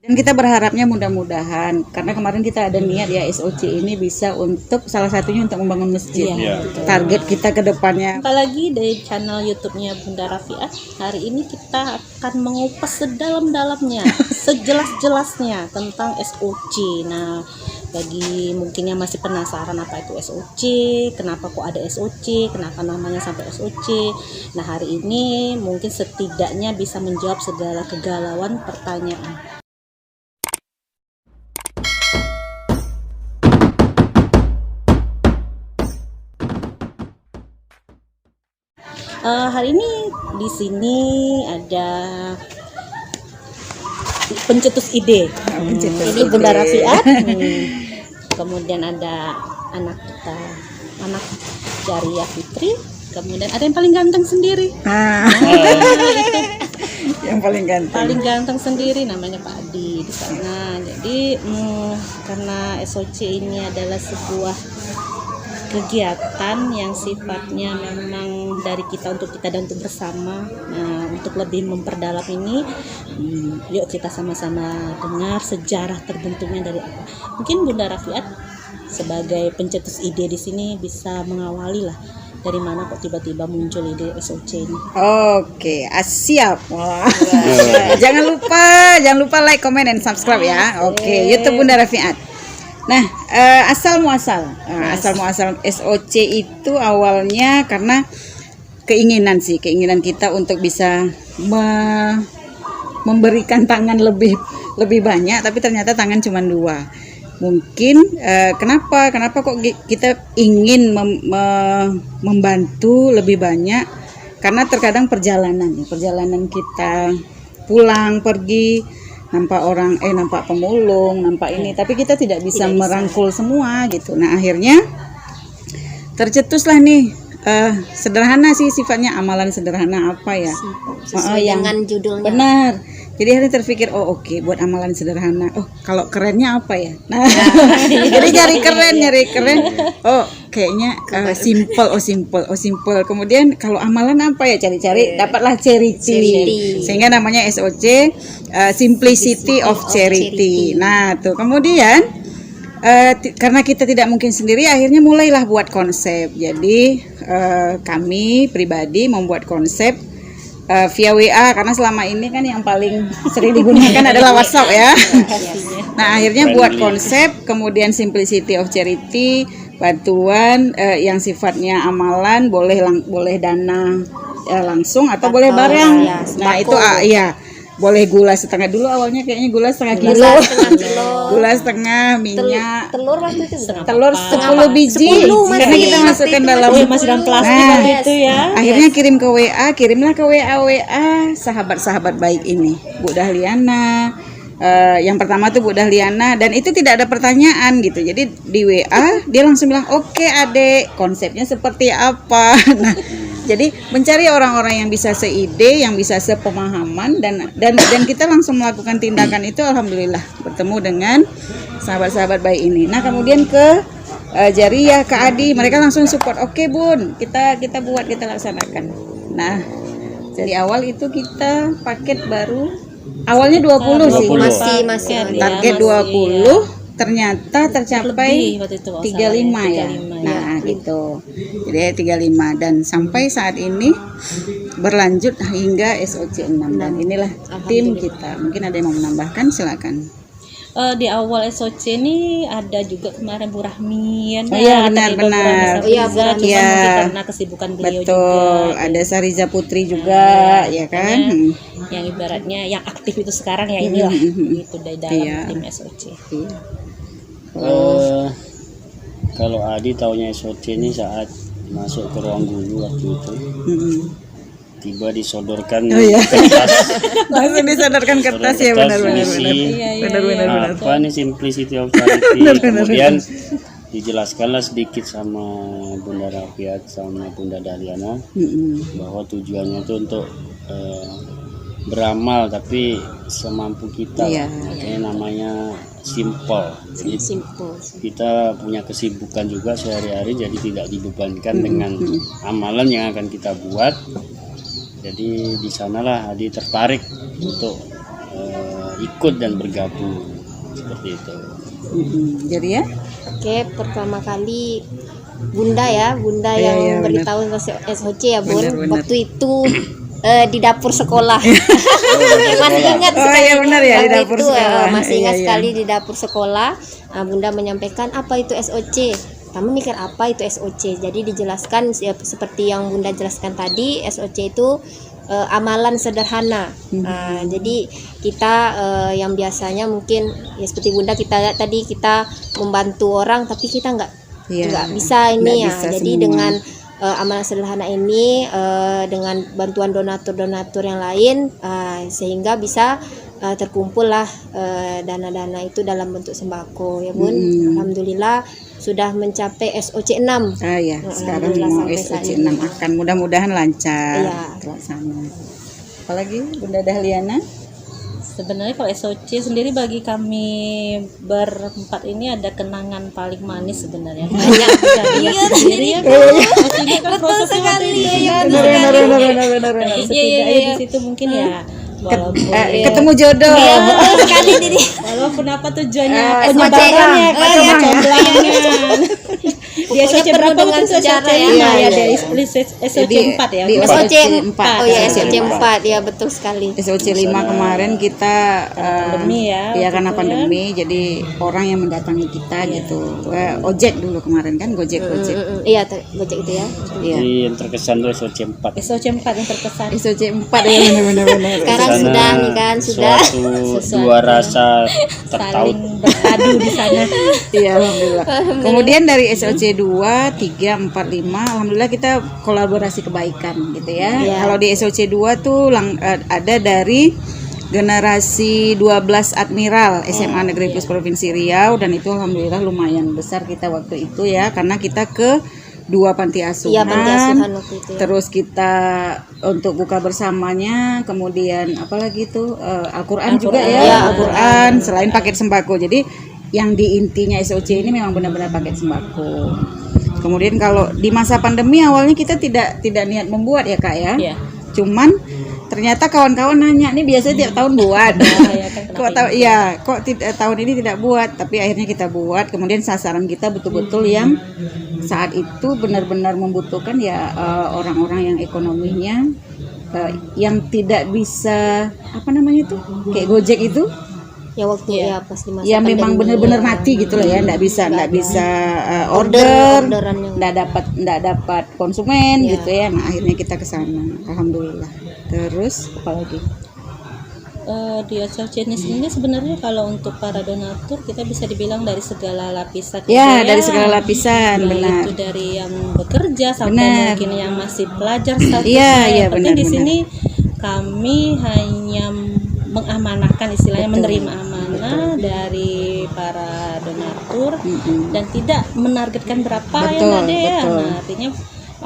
Dan kita berharapnya mudah-mudahan, karena kemarin kita ada niat ya SOC ini bisa untuk salah satunya untuk membangun masjid. Iya. Target kita ke depannya. Apalagi dari channel YouTube-nya Bunda Rafiat, hari ini kita akan mengupas sedalam-dalamnya, sejelas-jelasnya tentang SOC. Nah, bagi mungkin yang masih penasaran apa itu SOC, kenapa kok ada SOC, kenapa namanya sampai SOC. Nah, hari ini mungkin setidaknya bisa menjawab segala kegalauan pertanyaan. Hari ini di sini ada pencetus ide, ini Bunda Rafiat. Kemudian ada anak kita, anak Jariah Fitri. Kemudian ada yang paling ganteng sendiri. Itu Yang paling ganteng sendiri namanya Pak Adi di sana. Jadi karena SOC ini adalah sebuah kegiatan yang sifatnya memang dari kita untuk kita dan untuk bersama. Nah, untuk lebih memperdalam ini, yuk kita sama-sama dengar sejarah terbentuknya dari apa. Mungkin Bunda Rafiat sebagai pencetus ide di sini bisa mengawali lah, dari mana kok tiba-tiba muncul ide SOC ini. Oke, siap. Wah. Jangan lupa like, comment, dan subscribe ya. Oke, YouTube Bunda Rafiat. Nah, asal muasal SOC itu awalnya karena keinginan kita untuk bisa memberikan tangan lebih banyak, tapi ternyata tangan cuma 2. Mungkin kenapa kok kita ingin membantu lebih banyak, karena terkadang perjalanan kita pulang pergi nampak pemulung, nampak ini, tapi kita tidak bisa merangkul semua gitu. Nah, akhirnya tercetuslah nih, sederhana sih sifatnya, amalan sederhana apa ya, sesuai dengan judulnya. Benar. Jadi hari terpikir, oke, buat amalan sederhana. Kalau kerennya apa ya? Nah, jadi nyari keren. Kayaknya simple. Kemudian kalau amalan apa ya? Cari-cari, dapatlah charity. Sehingga namanya SOC, Simplicity of Charity. Nah, tuh kemudian karena kita tidak mungkin sendiri, akhirnya mulailah buat konsep. Jadi kami pribadi membuat konsep via WA, karena selama ini kan yang paling sering digunakan adalah WhatsApp ya. Nah, akhirnya buat konsep, kemudian Simplicity of Charity, bantuan yang sifatnya amalan, boleh dana langsung atau boleh barang. Nah, itu boleh gula setengah dulu, awalnya kayaknya gula setengah kilo. Gula setengah, minyak, Telur waktu itu telur 10 biji, karena kita masukkan dalam masih dalam plastik waktu itu ya. Akhirnya kirimlah ke WA sahabat-sahabat baik ini, Bu Dahliana. Yang pertama tuh Bu Dahliana, dan itu tidak ada pertanyaan gitu. Jadi di WA dia langsung bilang, "Oke, Adek, konsepnya seperti apa?" Nah, jadi mencari orang-orang yang bisa seide, yang bisa sepemahaman, dan kita langsung melakukan tindakan itu. Alhamdulillah bertemu dengan sahabat-sahabat baik ini. Nah, kemudian ke Jariah, ke Adi, mereka langsung support. Oke, Bun, kita buat, kita laksanakan. Nah, dari awal itu kita paket baru awalnya 20 sih. Masih Target 20. Ternyata tercapai 35 ya. Nah, gitu. Jadi 35, dan sampai saat ini berlanjut hingga SOC 6, dan inilah tim kita. Mungkin ada yang mau menambahkan, silakan. Di awal SOC ini ada juga kemarin Bu Rahmi, benar. Karena kesibukan beliau juga. Betul, ada Sariza Putri juga, ya kan? Yang ibaratnya yang aktif itu sekarang ya inilah itu dari dalam tim SOC. Kalau Adi taunya SOC ini saat masuk ke ruang guru waktu itu. Tiba disodorkan kertas. Langsung disodorkan kertas ya, benar. Apa nih Simplicity of Charity? Kemudian dijelaskanlah sedikit sama Bunda Rafiat sama Bunda Dahliana bahwa tujuannya itu untuk beramal tapi semampu kita. Makanya namanya simple. Jadi kita punya kesibukan juga sehari-hari, jadi tidak dibebankan dengan amalan yang akan kita buat. Jadi di sanalah Adi tertarik untuk ikut dan bergabung seperti itu. Jadi ya. Oke, pertama kali Bunda Iya, yang iya, memberitahu tentang SOC ya Bun. Benar. Waktu itu di dapur sekolah. Masih ingat Oh, sekali. iya, benar ya, di Waktu dapur itu, sekolah. masih Iya, ingat iya. sekali di dapur sekolah. Bunda menyampaikan apa itu SOC. Kamu mikir apa itu SOC? Jadi dijelaskan seperti yang Bunda jelaskan tadi, SOC itu amalan sederhana. Jadi kita yang biasanya mungkin ya seperti Bunda kita lihat tadi, kita membantu orang tapi kita nggak bisa ini Nggak ya. bisa Jadi semua. dengan amalan sederhana ini dengan bantuan donatur-donatur yang lain sehingga bisa terkumpullah dana-dana itu dalam bentuk sembako ya Bun. Alhamdulillah sudah mencapai SOC 6. Ya, sekarang Alhamdulillah mau sampai saat SOC ini. 6 akan mudah-mudahan lancar Iya. terlaksana. Apalagi Bunda Dahliana? Sebenarnya kalau SOC sendiri bagi kami berempat ini ada kenangan paling manis sebenarnya. Banyak sendiri ya. Masih ingat kan prosesnya waktu itu? Benar. Setidaknya di situ mungkin ya walaupun Ketemu jodoh. Sekali Didi. walaupun apa tujuannya SOC. penyebarannya Iya. comblangan. Di Pokoknya SOC penuh berapa dengan itu? sejarah SOC ya. 5 ya, Iya, dari iya. SOC 4 ya. Di SOC 4. Oh ya, SOC 4 ya, betul sekali. SOC 5 kemarin kita pandemi ya, ya waktu karena itu pandemi jadi orang yang mendatangi kita gitu. Ojek dulu kemarin kan, Gojek. Iya, Gojek itu ya. Iya. Jadi yang terkesan tuh SOC 4. SOC 4 yang terkesan. SOC 4 ya benar. Sekarang Di sana sudah nih kan, sudah. suatu dua rasa tertaut. Saling berpadu di sana. Iya, alhamdulillah. Kemudian dari SOC 2, 3, 4, 5 alhamdulillah kita kolaborasi kebaikan gitu ya. Iya. Kalau di SOC 2 tuh ada dari generasi 12 Admiral SMA Negeri Plus Provinsi Riau, dan itu alhamdulillah lumayan besar kita waktu itu ya, karena kita ke 2 panti asuhan. Iya, panti asuhan waktu itu ya. Terus kita untuk buka bersamanya, kemudian apalagi itu Al-Quran juga ya, Iya, Al-Quran selain paket sembako. Jadi yang di intinya SOC ini memang benar-benar paket sembako. Kemudian kalau di masa pandemi awalnya kita tidak niat membuat ya Kak ya. Iya. Cuman ternyata kawan-kawan nanya, nih biasanya tiap tahun buat. Kok tahun ini tidak buat, tapi akhirnya kita buat. Kemudian sasaran kita betul-betul yang saat itu benar-benar membutuhkan ya orang-orang yang ekonominya yang tidak bisa apa namanya itu kayak Gojek itu Ya waktu ya pas di masa ya memang pandemi benar-benar ya. mati gitu loh ya, nggak bisa order, orderan yang nggak dapat konsumen Ya. gitu ya. Nah akhirnya kita ke sana, alhamdulillah. Terus apalagi? Di SOC ini sendiri sebenarnya kalau untuk para donatur kita bisa dibilang dari segala lapisan. Ya, dari segala lapisan, Baik benar. itu dari yang bekerja sampai Benar. mungkin yang masih pelajar statusnya. Iya, Yang penting benar, di benar. sini kami hanya mengamanahkan, istilahnya menerima amanah dari para donatur dan tidak menargetkan berapa Betul, yang ada ya. betul. Nah, artinya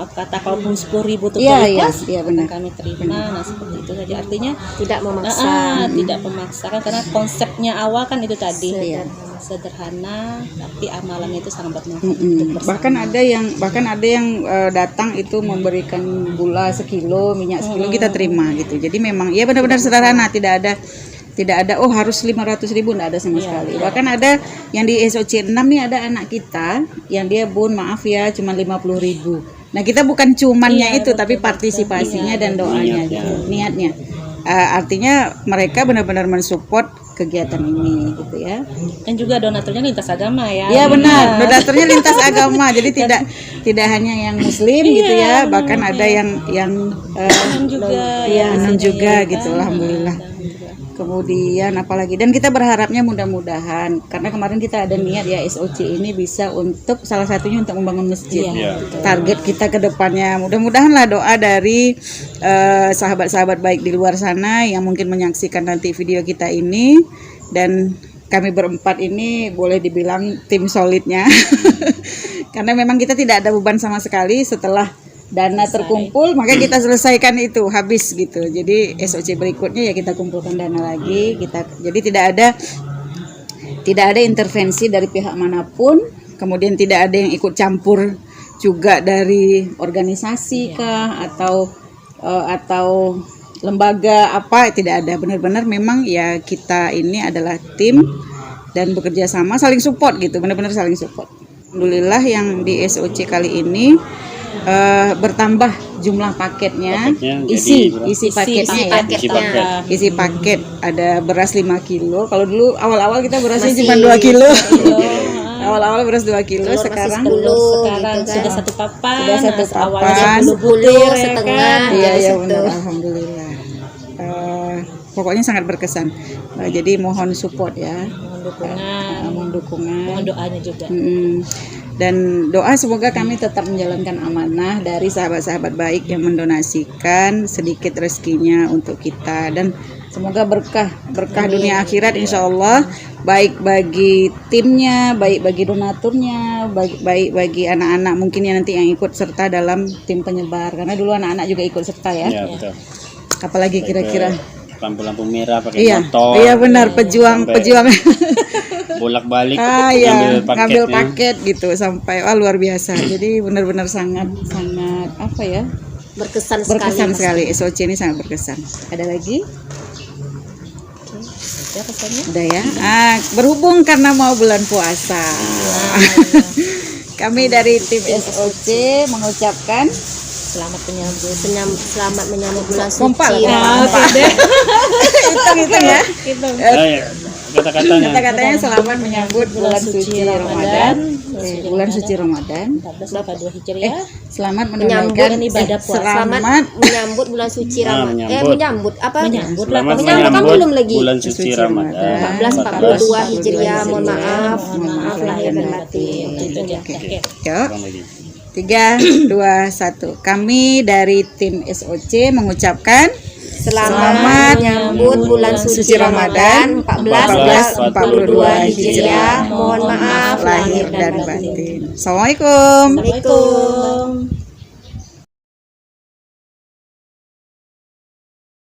kata kalaupun 10.000 itu Iya, ikhlas, iya, benar. kami terima. Nah, seperti itu saja. Artinya tidak memaksa. tidak memaksakan karena konsepnya awal kan itu tadi Iya. sederhana tapi amalannya itu sangat bermanfaat untuk bersama. bahkan ada yang datang itu memberikan gula sekilo, minyak sekilo, kita terima gitu. Jadi memang ya benar-benar sederhana, tidak ada oh harus 500.000, enggak ada sama sekali. Bahkan ada yang di SOC 6 nih, ada anak kita yang dia Bun maaf ya cuma 50.000. Nah kita bukan cumannya itu tapi partisipasinya dan doanya gitu, niatnya. Artinya mereka benar-benar mensupport kegiatan ini gitu ya. Dan juga donaturnya lintas agama ya. Iya benar, donaturnya lintas agama. Jadi tidak hanya yang muslim gitu ya, bahkan ada yang juga non juga gitu, kan. alhamdulillah. Dan juga Kemudian apalagi, dan kita berharapnya mudah-mudahan karena kemarin kita ada niat ya SOC ini bisa untuk salah satunya untuk membangun masjid. Iya, Target kita ke depannya mudah-mudahan lah doa dari sahabat-sahabat baik di luar sana yang mungkin menyaksikan nanti video kita ini, dan kami berempat ini boleh dibilang tim solidnya karena memang kita tidak ada beban sama sekali. Setelah dana terkumpul maka kita selesaikan itu habis gitu. Jadi SOC berikutnya ya kita kumpulkan dana lagi, jadi tidak ada intervensi dari pihak manapun, kemudian tidak ada yang ikut campur juga dari organisasi kah atau lembaga apa, tidak ada. Benar-benar memang ya kita ini adalah tim dan bekerja sama, saling support gitu, benar-benar saling support. Alhamdulillah yang di SOC kali ini bertambah jumlah paketnya, isi paketnya ya. Isi paket ada beras 5 kilo. Kalau dulu awal-awal kita berasnya cuma 2 kilo. Awal-awal beras 2 kilo, Telur sekarang masih 10 sekarang gitu kan. sudah 1 papan. Sudah 1 Nah, awalnya papan. 10 butir ya setengah. kan. Iya Jadi ya satu. benar, alhamdulillah. Pokoknya sangat berkesan. Jadi mohon support ya, Mohon dukungan, mohon dukungan. mohon doanya juga. Dan doa semoga kami tetap menjalankan amanah dari sahabat-sahabat baik yang mendonasikan sedikit rezekinya untuk kita, dan semoga berkah dunia akhirat insya Allah, baik bagi timnya, baik bagi donaturnya, baik bagi anak-anak mungkin yang nanti yang ikut serta dalam tim penyebar, karena dulu anak-anak juga ikut serta ya. Ya, betul. Apalagi kira-kira Lampu-lampu merah pakai iya motor. iya benar, pejuang Bolak-balik ya, ngambil paketnya. paket gitu sampai luar biasa. Jadi benar-benar sangat apa ya, Berkesan sekali. SOC ini sangat berkesan. Ada lagi? Ya, pesannya. Udah ya. Berhubung karena mau bulan puasa, kami dari tim SOC mengucapkan Selamat menyambut. Selamat menyambut bulan kompak suci. lah, hitung ya. Kata-katanya. Kata-katanya selamat menyambut bulan suci Ramadan. Bulan suci Ramadan. 1442 Hijriah. Selamat Menyambut menunaikan ibadah puasa. Selamat menyambut bulan suci Ramadan. menyambut. Menyambut apa? Menyambut Selamat kan belum lagi. bulan suci Ramadan. 1442 Hijriah. Mohon maaf lahir dan batin. Itu aja. Oke. Yuk. Kurang lagi. 3, 2, 1. Kami dari tim SOC mengucapkan Selamat menyambut bulan suci Ramadan 1442 Hijriah. Mohon maaf lahir dan batin. Assalamualaikum. Assalamualaikum.